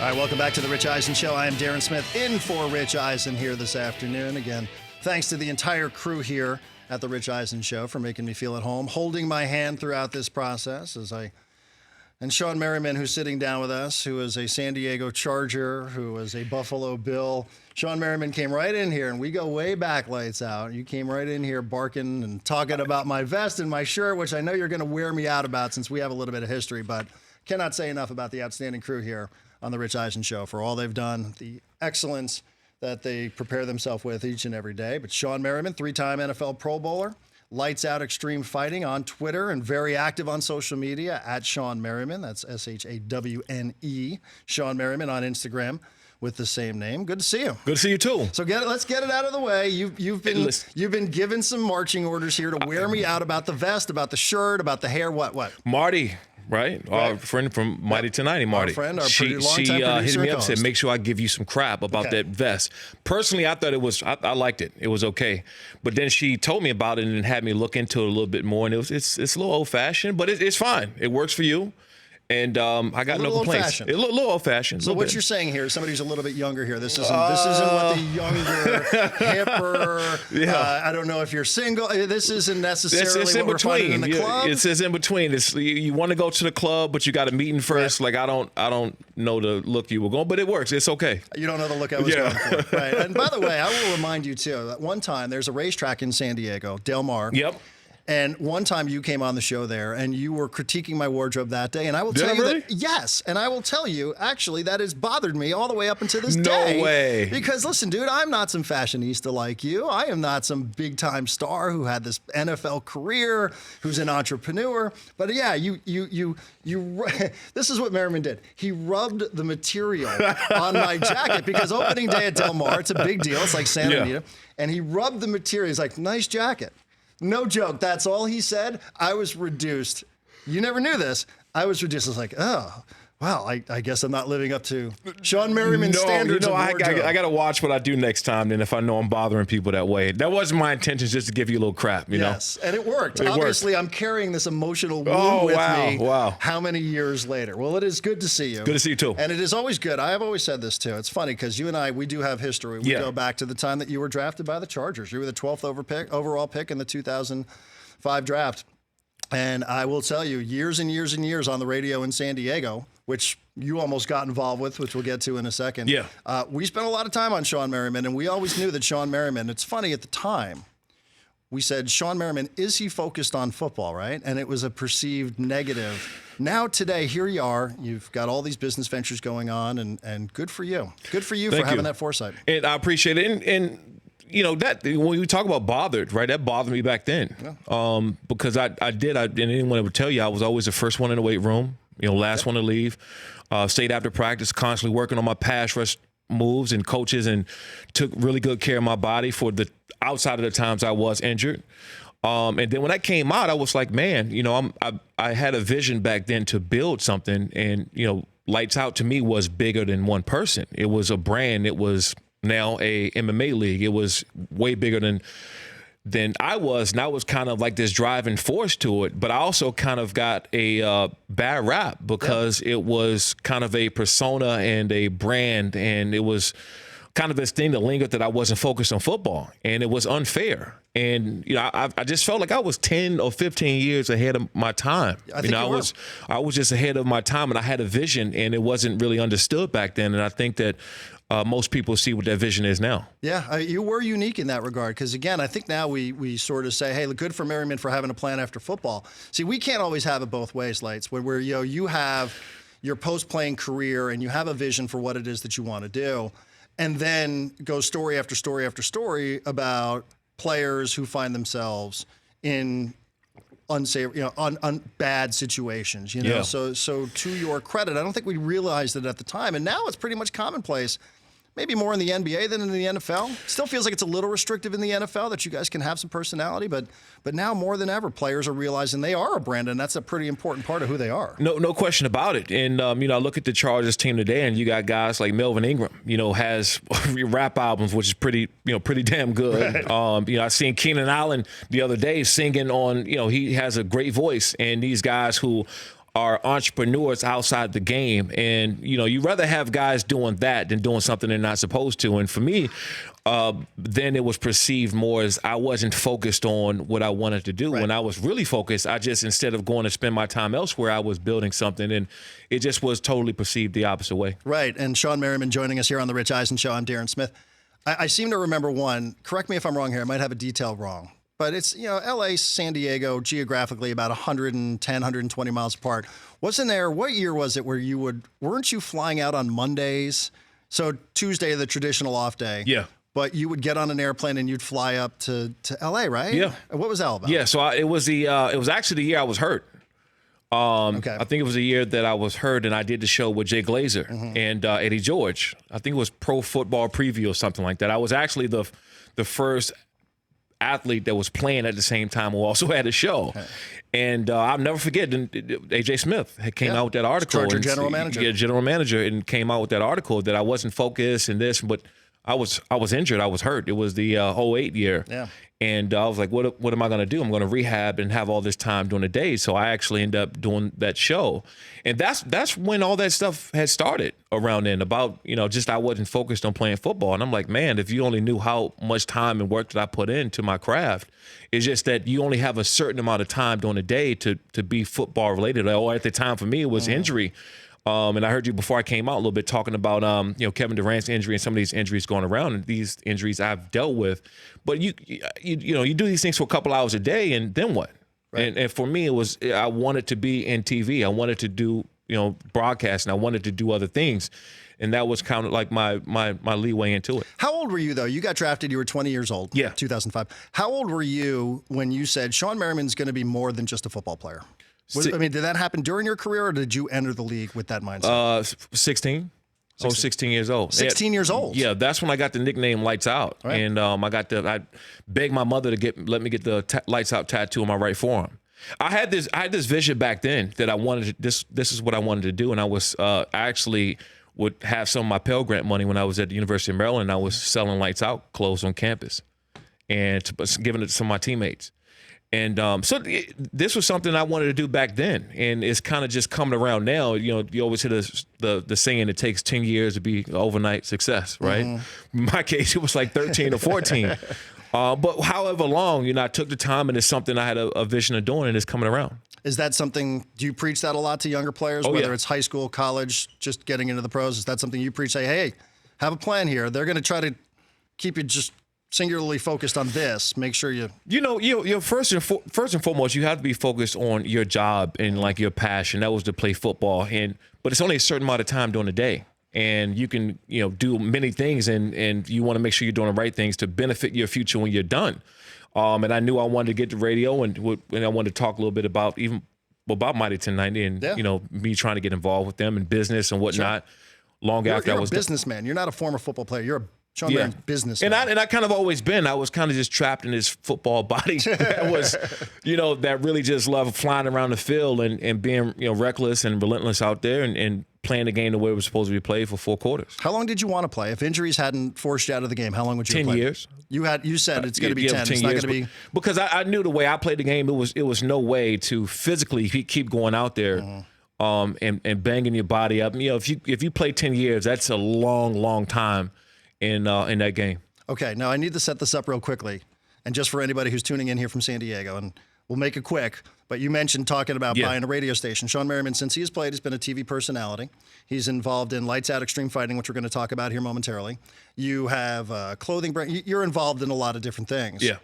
All right, welcome back to the Rich Eisen Show. I am Darren Smith in for Rich Eisen here this afternoon. Again, thanks to the entire crew here at the Rich Eisen Show for making me feel at home, holding my hand throughout this process and Shawne Merriman, who's sitting down with us, who is a San Diego Charger, who is a Buffalo Bill. Shawne Merriman came right in here, and we go way back, lights out. You came right in here barking and talking about my vest and my shirt, which I know you're going to wear me out about since we have a little bit of history, but cannot say enough about the outstanding crew here on the Rich Eisen Show for all they've done, the excellence that they prepare themselves with each and every day. But Shawne Merriman, 3-time NFL Pro Bowler, lights out extreme fighting on Twitter and very active on social media at Shawne Merriman. That's SHAWNE. Shawne Merriman on Instagram with the same name. Good to see you. Good to see you too. So let's get it out of the way. You've been given some marching orders here to wear me out about the vest, about the shirt, about the hair. What? Marty. Right? Our friend from Mighty 1090, Marty. Our friend, our she hit me up and said, make sure I give you some crap about that vest. Personally, I thought I liked it. It was okay. But then she told me about it and had me look into it a little bit more. And it's a little old-fashioned, but it's fine. It works for you. And I got no complaints. A little old-fashioned. So what you're saying here is somebody who's a little bit younger here. This isn't what the younger, hipper, I don't know if you're single. This isn't necessarily it's in what between. We're finding in the club. It's in between. You want to go to the club, but you got a meeting first. Right. Like I don't know the look you were going, but it works. It's okay. You don't know the look I was going for. Right. And by the way, I will remind you too that one time there's a racetrack in San Diego, Del Mar. Yep. And one time you came on the show there and you were critiquing my wardrobe that day. And I will tell you that, yes. And I will tell you, actually, that has bothered me all the way up until this day. No way. Because listen, dude, I'm not some fashionista like you. I am not some big time star who had this NFL career, who's an entrepreneur. But yeah, this is what Merriman did. He rubbed the material on my jacket because opening day at Del Mar, it's a big deal. It's like Santa Anita. And he rubbed the material. He's like, nice jacket. No joke. That's all he said. I was reduced. You never knew this. I was reduced. I was like, oh, wow, I guess I'm not living up to Shawne Merriman's standards. I got to watch what I do next time then if I know I'm bothering people that way. That wasn't my intention, just to give you a little crap, you know? Yes, and it worked. Obviously, I'm carrying this emotional wound with me. Wow. How many years later? Well, it is good to see you. Good to see you, too. And it is always good. I have always said this, too. It's funny because you and I, we do have history. We go back to the time that you were drafted by the Chargers. You were the 12th overall pick in the 2005 draft. And I will tell you, years and years and years on the radio in San Diego, which you almost got involved with, which we'll get to in a second. Yeah. We spent a lot of time on Shawne Merriman, and we always knew that Shawne Merriman, it's funny at the time, we said, Shawne Merriman, is he focused on football, right? And it was a perceived negative. Now today, here you are. You've got all these business ventures going on, and good for you. Good for you for having that foresight. And I appreciate it. And you know, that when we talk about bothered, right, that bothered me back then. Yeah. Because and anyone would tell you, I was always the first one in the weight room, last one to leave. Stayed after practice, constantly working on my pass rush moves and coaches, and took really good care of my body for the outside of the times I was injured. And then when that came out, I was like, man, I had a vision back then to build something, and, Lights Out to me was bigger than one person. It was a brand. It was now a MMA league. It was way bigger than I was, and I was kind of like this driving force to it. But I also kind of got a bad rap because it was kind of a persona and a brand, and it was kind of this thing that lingered that I wasn't focused on football, and it was unfair. And I just felt like I was 10 or 15 years ahead of my time. I was just ahead of my time, and I had a vision, and it wasn't really understood back then. And I think that most people see what that vision is now. Yeah, you were unique in that regard because, again, I think now we sort of say, hey, good for Merriman for having a plan after football. See, we can't always have it both ways, Lights, where you have your post-playing career and you have a vision for what it is that you want to do, and then go story after story after story about players who find themselves in unsafe, bad situations, Yeah. So to your credit, I don't think we realized it at the time, and now it's pretty much commonplace. Maybe more in the NBA than in the NFL. Still feels like it's a little restrictive in the NFL that you guys can have some personality, but now more than ever, players are realizing they are a brand, and that's a pretty important part of who they are. No question about it. And I look at the Chargers team today, and you got guys like Melvin Ingram. Has rap albums, which is pretty damn good. Right. I seen Keenan Allen the other day singing on. He has a great voice, and these guys who are entrepreneurs outside the game. And, you'd rather have guys doing that than doing something they're not supposed to. And for me, then it was perceived more as I wasn't focused on what I wanted to do. Right. When I was really focused, I just, instead of going to spend my time elsewhere, I was building something. And it just was totally perceived the opposite way. Right. And Shawne Merriman joining us here on The Rich Eisen Show. I'm Darren Smith. I seem to remember one, correct me if I'm wrong here, I might have a detail wrong. But it's, L.A., San Diego, geographically about 110, 120 miles apart. Wasn't there, what year was it where weren't you flying out on Mondays? So Tuesday, the traditional off day. Yeah. But you would get on an airplane and you'd fly up to L.A., right? Yeah. What was that all about? Yeah, so it was actually the year I was hurt. Okay. I think it was the year that I was hurt, and I did the show with Jay Glazer and Eddie George. I think it was Pro Football Preview or something like that. I was actually the first athlete that was playing at the same time who also had a show. Okay. And I'll never forget, A.J. Smith came out with that article. Charger general manager. Yeah, general manager, and came out with that article that I wasn't focused and this, but I was injured. I was hurt. It was the 08 year. Yeah. And I was like, what am I going to do? I'm going to rehab and have all this time during the day. So I actually ended up doing that show. And that's when all that stuff had started around then about, just I wasn't focused on playing football. And I'm like, man, if you only knew how much time and work that I put into my craft, it's just that you only have a certain amount of time during the day to be football related. Or at the time for me, it was injury. And I heard you before I came out a little bit talking about, Kevin Durant's injury and some of these injuries going around, and these injuries I've dealt with. But you do these things for a couple hours a day, and then what? Right. And for me, I wanted to be in TV. I wanted to do, broadcasting. I wanted to do other things. And that was kind of like my leeway into it. How old were you, though? You got drafted. You were 20 years old. Yeah. 2005. How old were you when you said Shawne Merriman's going to be more than just a football player? Did that happen during your career, or did you enter the league with that mindset? 16. I was 16 years old. 16 years old? Yeah, that's when I got the nickname Lights Out. Right. And I begged my mother to let me get the Lights Out tattoo on my right forearm. I had this vision back then that I wanted this is what I wanted to do, and I was actually would have some of my Pell Grant money when I was at the University of Maryland. I was selling Lights Out clothes on campus and giving it to some of my teammates. And so this was something I wanted to do back then, and it's kind of just coming around now. You always hear the saying, it takes 10 years to be an overnight success, right? Mm-hmm. In my case, it was like 13 or 14. But however long, I took the time, and it's something I had a vision of doing, and it's coming around. Is that something, do you preach that a lot to younger players, whether it's high school, college, just getting into the pros? Is that something you preach? Say, hey, have a plan here. They're going to try to keep you just singularly focused on this. Make sure you first and foremost, you have to be focused on your job and like your passion. That was to play football, but it's only a certain amount of time during the day, and you can do many things, and you want to make sure you're doing the right things to benefit your future when you're done. And I knew I wanted to get to radio, and I wanted to talk a little bit about Mighty 1090 and me trying to get involved with them in business and whatnot. Sure. After I was a businessman. You're not a former football player. You're a Shawne Merriman business. And I kind of always been. I was kind of just trapped in this football body that was, that really just loved flying around the field and being, reckless and relentless out there and playing the game the way it was supposed to be played for 4 quarters. How long did you want to play? If injuries hadn't forced you out of the game, how long would you have 10 played? years. You said it's going to be 10. It's not going to be. Because I knew the way I played the game, it was no way to physically keep going out there. And banging your body up. If you play 10 years, that's a long, long time in that game. Okay, now I need to set this up real quickly, and just for anybody who's tuning in here from San Diego, and we'll make it quick. But you mentioned talking about buying a radio station. Shawne Merriman, since he has played, he's been a TV personality. He's involved in Lights Out Extreme Fighting, which we're going to talk about here momentarily. You have a clothing brand. You're involved in a lot of different things. Yeah.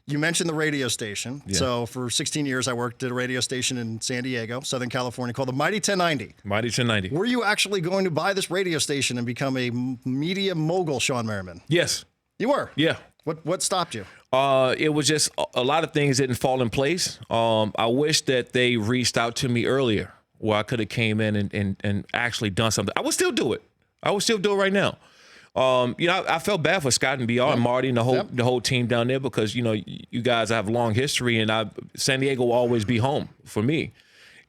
You mentioned the radio station. Yeah. So for 16 years, I worked at a radio station in San Diego, Southern California, called the Mighty 1090. Mighty 1090. Were you actually going to buy this radio station and become a media mogul, Shawne Merriman? Yes. You were? Yeah. What stopped you? It was just a lot of things didn't fall in place. I wish that they reached out to me earlier, where I could have came in and actually done something. I would still do it. I would still do it right now. I felt bad for Scott and BR and Marty and the whole team down there, because you guys have a long history, and San Diego will always be home for me.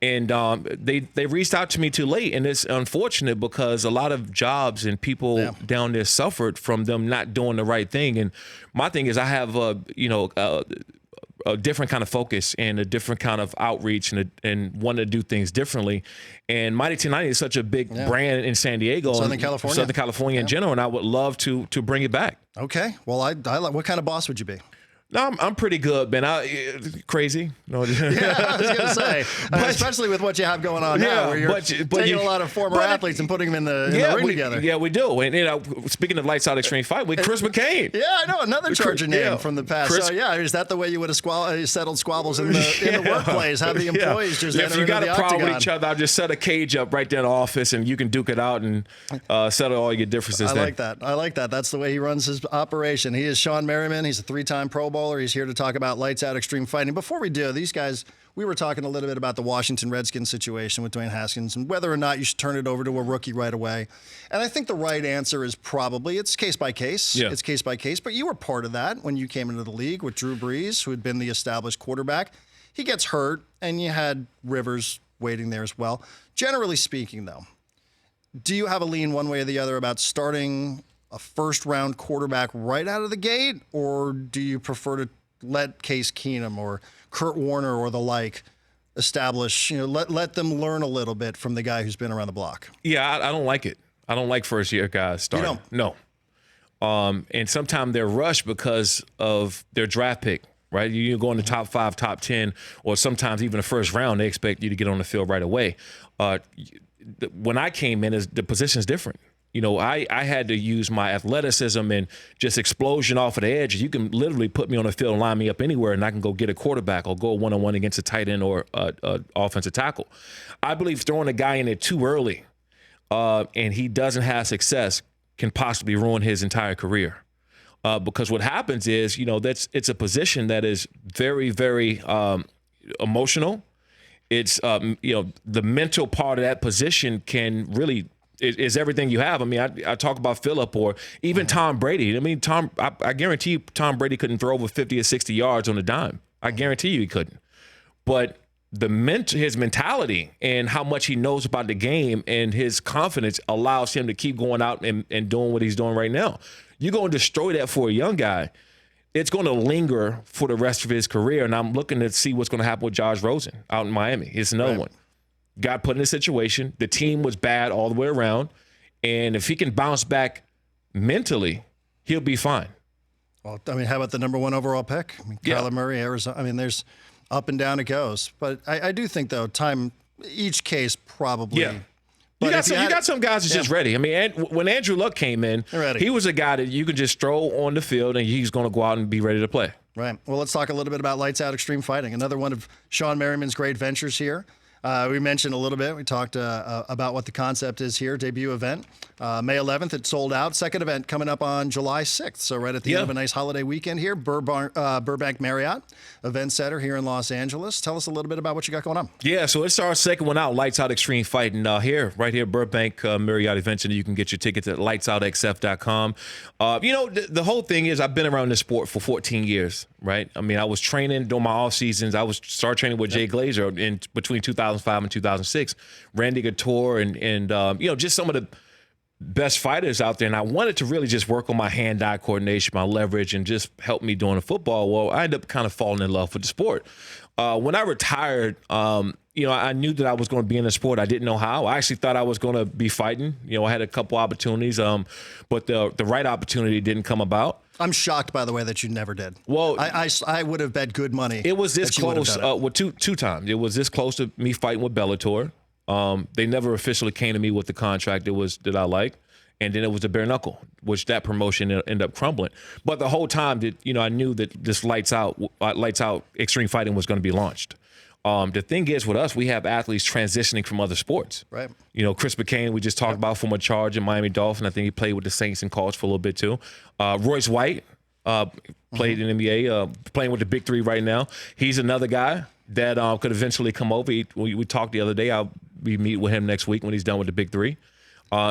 And they reached out to me too late, and it's unfortunate because a lot of jobs and people down there suffered from them not doing the right thing. And my thing is, I have a a different kind of focus and a different kind of outreach and want to do things differently. And Mighty 1090 is such a big brand in San Diego, Southern California in general, and I would love to bring it back. Okay. Well, I like. What kind of boss would you be? No, I'm pretty good, man. Crazy. No. Yeah, I was going to say, especially with what you have going on now, where you're taking a lot of former athletes and putting them in the ring together. Yeah, we do. And speaking of Lights Out Extreme Fight, with Chris McCain. Yeah, I know, another Charger name from the past. So is that the way you would have settled squabbles in the workplace? Have the employees just enter into the octagon? If you got a problem with each other, I'll just set a cage up right there in the office, and you can duke it out and settle all your differences. I like that. That's the way he runs his operation. He is Shawne Merriman. He's a 3-time Pro Bowler. He's here to talk about Lights Out Extreme Fighting. Before we do, these guys, we were talking a little bit about the Washington Redskins situation with Dwayne Haskins and whether or not you should turn it over to a rookie right away. And I think the right answer is probably it's case by case. Yeah. It's case by case. But you were part of that when you came into the league with Drew Brees, who had been the established quarterback. He gets hurt, and you had Rivers waiting there as well. Generally speaking, though, do you have a lean one way or the other about starting a first-round quarterback right out of the gate, or do you prefer to let Case Keenum or Kurt Warner or the like establish, let them learn a little bit from the guy who's been around the block? Yeah, I don't like it. I don't like first-year guys starting. You don't? No. And sometimes they're rushed because of their draft pick, right? You go in the top 5, top 10, or sometimes even the first round, they expect you to get on the field right away. When I came in, the position's different. I had to use my athleticism and just explosion off of the edge. You can literally put me on the field and line me up anywhere, and I can go get a quarterback or go one-on-one against a tight end or an offensive tackle. I believe throwing a guy in there too early and he doesn't have success can possibly ruin his entire career. Because what happens is, it's a position that is very, very emotional. It's, the mental part of that position can really is everything you have. I mean, I talk about Phillip or even Tom Brady. I mean, I guarantee you Tom Brady couldn't throw over 50 or 60 yards on a dime. I guarantee you he couldn't. But his mentality and how much he knows about the game and his confidence allows him to keep going out and doing what he's doing right now. You're going to destroy that for a young guy. It's going to linger for the rest of his career. And I'm looking to see what's going to happen with Josh Rosen out in Miami. It's another one. Got put in a situation. The team was bad all the way around. And if he can bounce back mentally, he'll be fine. Well, I mean, how about the number 1 overall pick? I mean, Kyler Murray, Arizona. I mean, there's up and down it goes. But I do think, though, each case probably. Yeah. You got some guys that's just ready. I mean, when Andrew Luck came in, he was a guy that you can just throw on the field and he's going to go out and be ready to play. Right. Well, let's talk a little bit about Lights Out Extreme Fighting, another one of Shawne Merriman's great ventures here. We mentioned a little bit. We talked about what the concept is here. Debut event, May 11th. It sold out. Second event coming up on July 6th. So right at the end of a nice holiday weekend here. Burbank Marriott Event Center here in Los Angeles. Tell us a little bit about what you got going on. Yeah, so it's our second one out, Lights Out Extreme Fighting. Right here, Burbank Marriott Event Center. You can get your tickets at lightsoutxf.com. The whole thing is I've been around this sport for 14 years, right? I mean, I was training during my off seasons. I started training with Jay Glazer in between 2005 and 2006. Randy Couture and just some of the best fighters out there. And I wanted to really just work on my hand-eye coordination, my leverage, and just help me doing the football. Well, I ended up kind of falling in love with the sport. When I retired, I knew that I was going to be in the sport. I didn't know how. I actually thought I was going to be fighting. I had a couple opportunities, but the right opportunity didn't come about. I'm shocked, by the way, that you never did. Well, I would have bet good money. It was this close. Two times. It was this close to me fighting with Bellator. They never officially came to me with the contract that I liked. And then it was the bare knuckle, which that promotion ended up crumbling. But the whole time that I knew that this Lights Out Extreme Fighting was going to be launched. The thing is with us, we have athletes transitioning from other sports. Right. Chris McCain, we just talked about from a charge in Miami Dolphins. I think he played with the Saints and Colts for a little bit too. Royce White played in the NBA, playing with the Big Three right now. He's another guy that could eventually come over. We talked the other day. I'll be meet with him next week when he's done with the Big Three.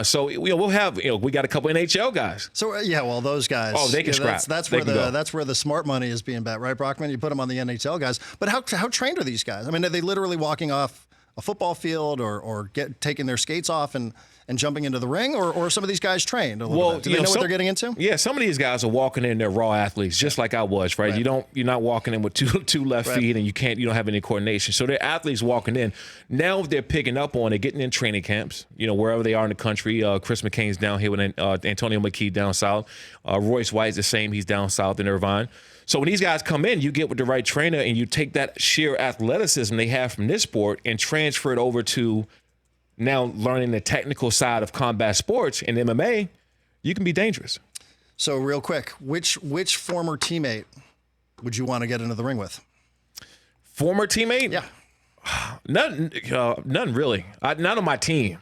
So we'll have we got a couple NHL guys. So those guys. Oh, they can scrap. That's where the smart money is being bet, right, Brockman? You put them on the NHL guys. But how trained are these guys? I mean, are they literally walking off a football field or taking their skates off and and jumping into the ring, or some of these guys trained a little bit? Do they know what they're getting into? Yeah, some of these guys are walking in, they're raw athletes, just like I was, right? You're not walking in with two left feet, and you don't have any coordination. So they're athletes walking in. Now they're picking up on it, getting in training camps, wherever they are in the country. Chris McCain's down here with Antonio McKee down south. Royce White's the same. He's down south in Irvine. So when these guys come in, you get with the right trainer and you take that sheer athleticism they have from this sport and transfer it over to now learning the technical side of combat sports and MMA. You can be dangerous. So real quick, which former teammate would you want to get into the ring with? Former teammate? Yeah. None really. None on my team.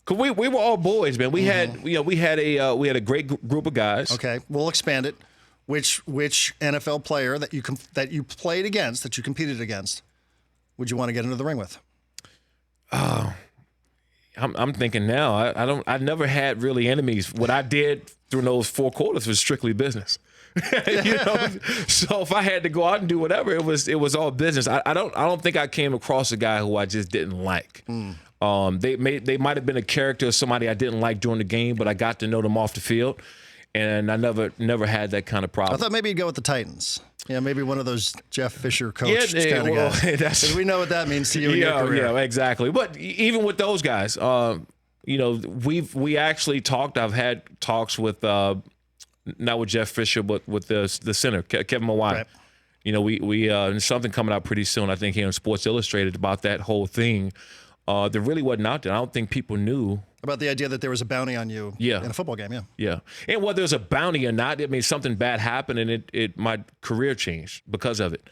Cause we were all boys, man. We had a great group of guys. Okay, we'll expand it. Which NFL player that you played against, that you competed against, would you want to get into the ring with? I'm thinking now. I never had really enemies. What I did through those 4 quarters was strictly business. So if I had to go out and do whatever, it was all business. I don't think I came across a guy who I just didn't like. They might have been a character or somebody I didn't like during the game, but I got to know them off the field. And I never had that kind of problem. I thought maybe you'd go with the Titans. Yeah, maybe one of those Jeff Fisher coach kind of guys. Because we know what that means to you in your career. Yeah, exactly. But even with those guys, we actually talked. I've had talks with not with Jeff Fisher, but with the center, Kevin Mawai. Right. We something coming out pretty soon, I think, here in Sports Illustrated about that whole thing. There really wasn't out there. I don't think people knew about the idea that there was a bounty on you in a football game. Yeah. And whether there's a bounty or not, something bad happened, and my career changed because of it.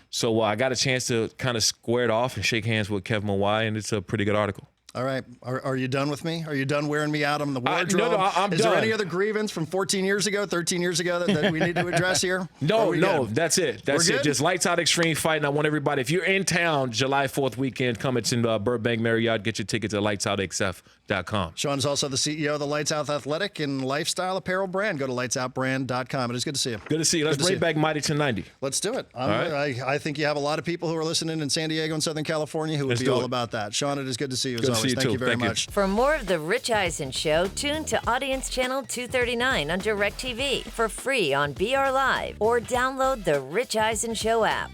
So I got a chance to kind of square it off and shake hands with Kevin Mawai, and it's a pretty good article. All right. Are you done with me? Are you done wearing me out on the wardrobe? No, I'm done. Is there any other grievance from 14 years ago, 13 years ago that we need to address here? No, that's it. That's it. Just Lights Out Extreme Fighting. I want everybody, if you're in town July 4th weekend, come. It's in Burbank Marriott. Get your tickets at lightsoutxf.com. Shawne is also the CEO of the Lights Out Athletic and Lifestyle Apparel brand. Go to lightsoutbrand.com. It is good to see you. Good to see you. Let's bring back Mighty 1090. Let's do it. Right. I think you have a lot of people who are listening in San Diego and Southern California who would be all about that. Shawne, it is good to see you as always. Thank you very much. For more of The Rich Eisen Show, tune to Audience Channel 239 on DirecTV for free on BR Live or download the Rich Eisen Show app.